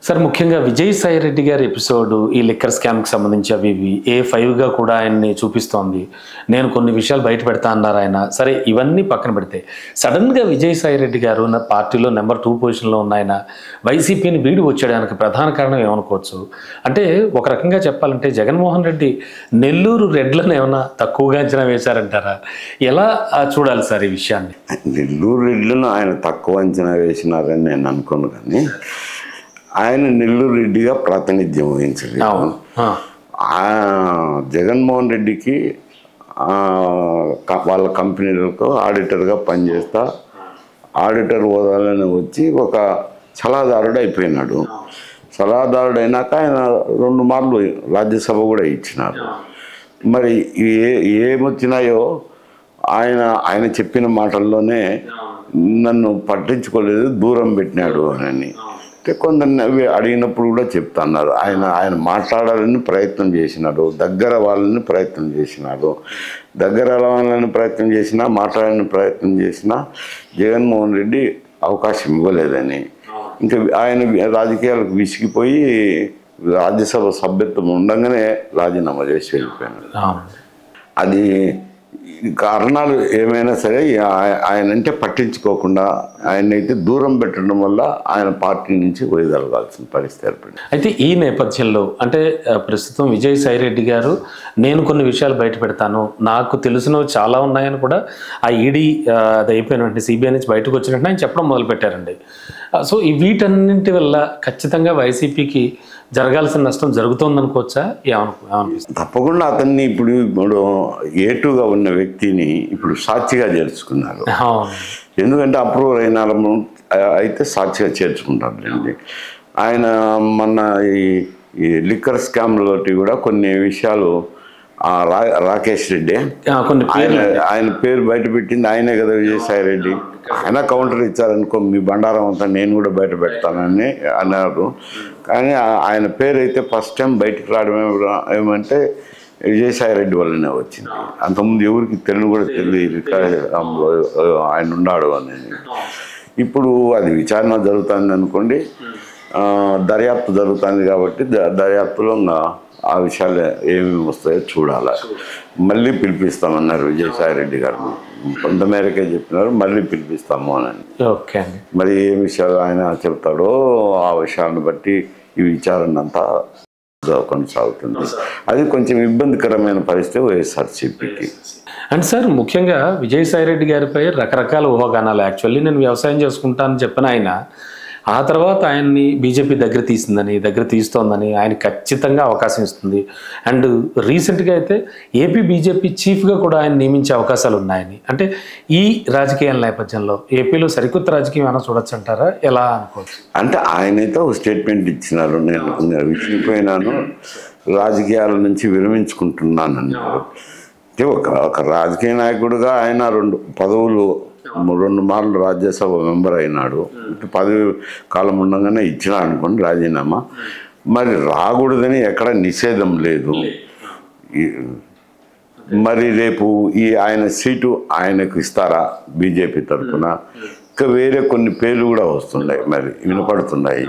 Sir ముఖ్యంగా విజయసాయి రెడ్డి గారి episode ఈ లిక్కర్ స్కామ్కి సంబంధించి అవి A5గా కూడా ఆయన్ని చూపిస్తోంది. నేను కొన్ని విషయాలు బయట పెడతా అన్నారు ఆయన. సరే ఇవన్నీ పక్కన పెడితే సడన్గా విజయసాయి రెడ్డి గారు నా పార్టీలో నెంబర్ 2 పొజిషన్లో ఉన్న ఆయన వైసీపీని వీడి వచ్చేయడానికి ప్రధాన కారణం ఏమనుకోవచ్చు? అంటే ఒక రకంగా చెప్పాలంటే జగన్మోహన్ రెడ్డి నెల్లూరు రెడ్లను ఏమైనా తక్కువగా అంచనా వేశారంటారా? ఎలా చూడాలి సార్ ఈ విషయాన్ని? నెల్లూరు రెడ్లను ఆయన తక్కువ అంచనా వేసినారని నేను అనుకోను, కానీ ఆయన నెల్లూరు రెడ్డిగా ప్రాతినిధ్యం వహించలేదు. జగన్మోహన్ రెడ్డికి వాళ్ళ కంపెనీలకు ఆడిటర్గా పనిచేస్తా ఆడిటర్ హోదాలోనే వచ్చి ఒక సలహాదారుడు అయిపోయినాడు. సలహాదారుడు అయినాక ఆయన 2 మార్లు రాజ్యసభ కూడా ఇచ్చినారు. మరి ఏమొచ్చినాయో ఆయన చెప్పిన మాటల్లోనే నన్ను పట్టించుకోలేదు, దూరం పెట్టినాడు అని. కొందరిని అడిగినప్పుడు కూడా చెప్తున్నారు, ఆయన మాట్లాడాలని ప్రయత్నం చేసినాడు, దగ్గర వాళ్ళని ప్రయత్నం చేసినాడు. దగ్గర వాళ్ళని ప్రయత్నం చేసినా, మాట్లాడాలని ప్రయత్నం చేసినా జగన్మోహన్ రెడ్డి అవకాశం ఇవ్వలేదని, ఇంకా ఆయన రాజకీయాలకు విసిగిపోయి రాజ్యసభ సభ్యత్వం ఉండగానే రాజీనామా చేసి వెళ్ళిపోయినాడు. అది కారణాలు ఏమైనా సరే ఆయనంటే పట్టించుకోకుండా ఆయనైతే దూరం పెట్టడం వల్ల ఆయన పార్టీ నుంచి వైదొలగాల్సిన పరిస్థితి ఏర్పడింది. అయితే ఈ నేపథ్యంలో అంటే ప్రస్తుతం విజయసాయి రెడ్డి గారు నేను కొన్ని విషయాలు బయట పెడతాను, నాకు తెలిసినవి చాలా ఉన్నాయని కూడా ఆ ఈడీ అది అయిపోయిన వెంటనే సిబిఐ నుంచి బయటకు వచ్చినట్టు ఆయన చెప్పడం మొదలుపెట్టారండి. సో వీటన్నింటి వల్ల ఖచ్చితంగా వైసీపీకి జరగాల్సిన నష్టం జరుగుతుందనుకోవచ్చా? ఏమనిపిస్తుంది? తప్పకుండా అతన్ని ఇప్పుడు A2గా ఉన్న వ్యక్తిని ఇప్పుడు సాక్షిగా చేర్చుకున్నారు. ఎందుకంటే అప్రూవల్ అయిన అయితే సాక్షిగా చేర్చుకుంటారులేండి. ఆయన మొన్న ఈ లిక్కర్ స్కామ్లతోటి కూడా కొన్ని విషయాలు రాకేష్ రెడ్డి ఆయన పేరు బయట పెట్టింది ఆయనే కదా, విజయసాయి రెడ్డి. ఆయన కౌంటర్ ఇచ్చారనుకో, మీ బండారం అంతా నేను కూడా బయట పెడతానని అన్నారు. కానీ ఆయన పేరు అయితే ఫస్ట్ టైం బయటకు రావడం ఏమంటే విజయసాయి రెడ్డి వల్లనే వచ్చింది. అంతకుముందు ఎవరికి కూడా తెలియదు ఆయన ఉన్నాడు అనేది. ఇప్పుడు అది విచారణ జరుగుతుంది అనుకోండి, దర్యాప్తు జరుగుతుంది కాబట్టి దర్యాప్తులో ఆ విషయాలు ఏమేమి వస్తాయో చూడాలి. మళ్ళీ పిలిపిస్తామన్నారు విజయసాయి రెడ్డి గారు, కొంతమేరకే చెప్పినారు, మళ్ళీ పిలిపిస్తాము అని. ఓకే, మరి ఏ విషయాలు ఆయన చెప్తాడో ఆ విషయాలను బట్టి ఈ విచారణ అంతా కొనసాగుతుంది. అది కొంచెం ఇబ్బందికరమైన పరిస్థితి వైఎస్ఆర్సీపీకి. అండ్ సార్ ముఖ్యంగా విజయసాయి రెడ్డి గారిపై రకరకాల ఊహాగానాలు. యాక్చువల్లీ నేను వ్యవసాయం చేసుకుంటానని చెప్పిన ఆయన ఆ తర్వాత ఆయన్ని బీజేపీ దగ్గర తీస్తోందని ఆయన ఖచ్చితంగా అవకాశం ఇస్తుంది. అండ్ రీసెంట్గా అయితే ఏపీ బీజేపీ చీఫ్గా కూడా ఆయన నియమించే అవకాశాలు ఉన్నాయని. అంటే ఈ రాజకీయాల నేపథ్యంలో ఏపీలో సరికొత్త రాజకీయం ఏమైనా చూడొచ్చు అంటారా? ఎలా అనుకోవచ్చు? అంటే ఆయనైతే ఒక స్టేట్మెంట్ ఇచ్చినారు, నేను విసిగిపోయినాను, రాజకీయాల నుంచి విరమించుకుంటున్నాను అన్నారు. అంటే ఒక రాజకీయ నాయకుడిగా ఆయన 2 పదవులు 2 మార్లు రాజ్యసభ మెంబర్ అయినాడు. పదవి కాలం ఉండగానే ఇచ్చినా అనుకోండి రాజీనామా. మరి రాకూడదని ఎక్కడ నిషేధం లేదు. మరి రేపు ఆయన సీటు ఆయనకు ఇస్తారా బీజేపీ తరఫున? ఇంకా వేరే కొన్ని పేర్లు కూడా వస్తున్నాయి, మరి వినపడుతున్నాయి.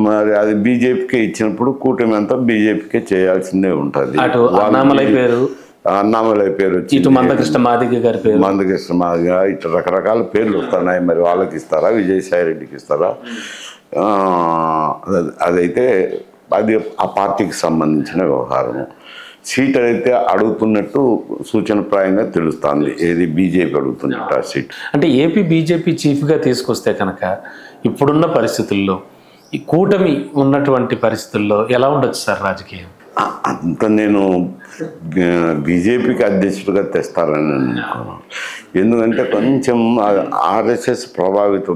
మరి అది బీజేపీకే ఇచ్చినప్పుడు కూటమి అంతా బీజేపీకే చేయాల్సిందే ఉంటుంది. అన్నామలై పేరు వచ్చి మందకృష్ణ మాదిగ ఇట్లా రకరకాల పేర్లు వస్తున్నాయి. మరి వాళ్ళకి ఇస్తారా, విజయసాయి రెడ్డికి ఇస్తారా? అదైతే అది ఆ పార్టీకి సంబంధించిన వ్యవహారము. సీట్ అయితే అడుగుతున్నట్టు సూచనప్రాయంగా తెలుస్తుంది. ఏది బీజేపీ అడుగుతున్నట్టు ఆ సీట్. అంటే ఏపీ బీజేపీ చీఫ్గా తీసుకొస్తే కనుక ఇప్పుడున్న పరిస్థితుల్లో ఈ కూటమి ఉన్నటువంటి పరిస్థితుల్లో ఎలా ఉండొచ్చు సార్ రాజకీయం? అంత నేను బీజేపీకి అధ్యక్షుడిగా తెస్తారని అనుకున్నాను. ఎందుకంటే కొంచెం ఆర్ఎస్ఎస్ ప్రభావిత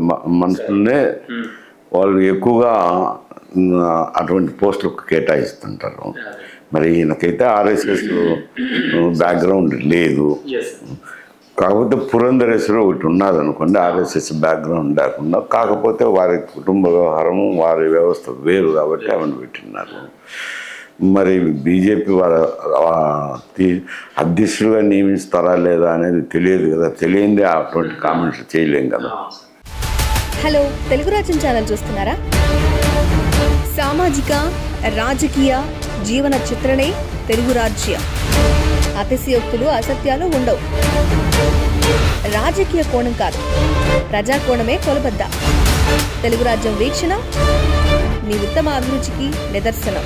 మనుషులనే వాళ్ళు ఎక్కువగా అటువంటి పోస్టులకు కేటాయిస్తుంటారు. మరి ఈయనకైతే ఆర్ఎస్ఎస్ బ్యాక్గ్రౌండ్ లేదు. కాకపోతే పురంధరేశ్వరి ఒకటి ఉన్నది అనుకోండి, ఆర్ఎస్ఎస్ బ్యాక్గ్రౌండ్ లేకుండా. కాకపోతే వారి కుటుంబ వ్యవహారము, వారి వ్యవస్థ వేరు కాబట్టి ఆమెను పెట్టినారు. మరి బీజేపీ వారి అధ్యక్షులుగా నియమిస్తారా లేదా అనేది తెలియదు కదా. తెలియందే అటువంటి కామెంట్స్ చేయలేం కదా. హలో, తెలుగు రాజ్యం ఛానల్ చూస్తున్నారా? సామాజిక రాజకీయ జీవన చిత్రణే తెలుగు రాజ్యం. అతిశయోక్తులు అసత్యాలు ఉండవు. రాజకీయ కోణం కాదు, ప్రజాకోణమే కొలబద్ద. తెలుగు రాజ్యం వీక్షణ మీ ఉత్తమ అభిరుచికి నిదర్శనం.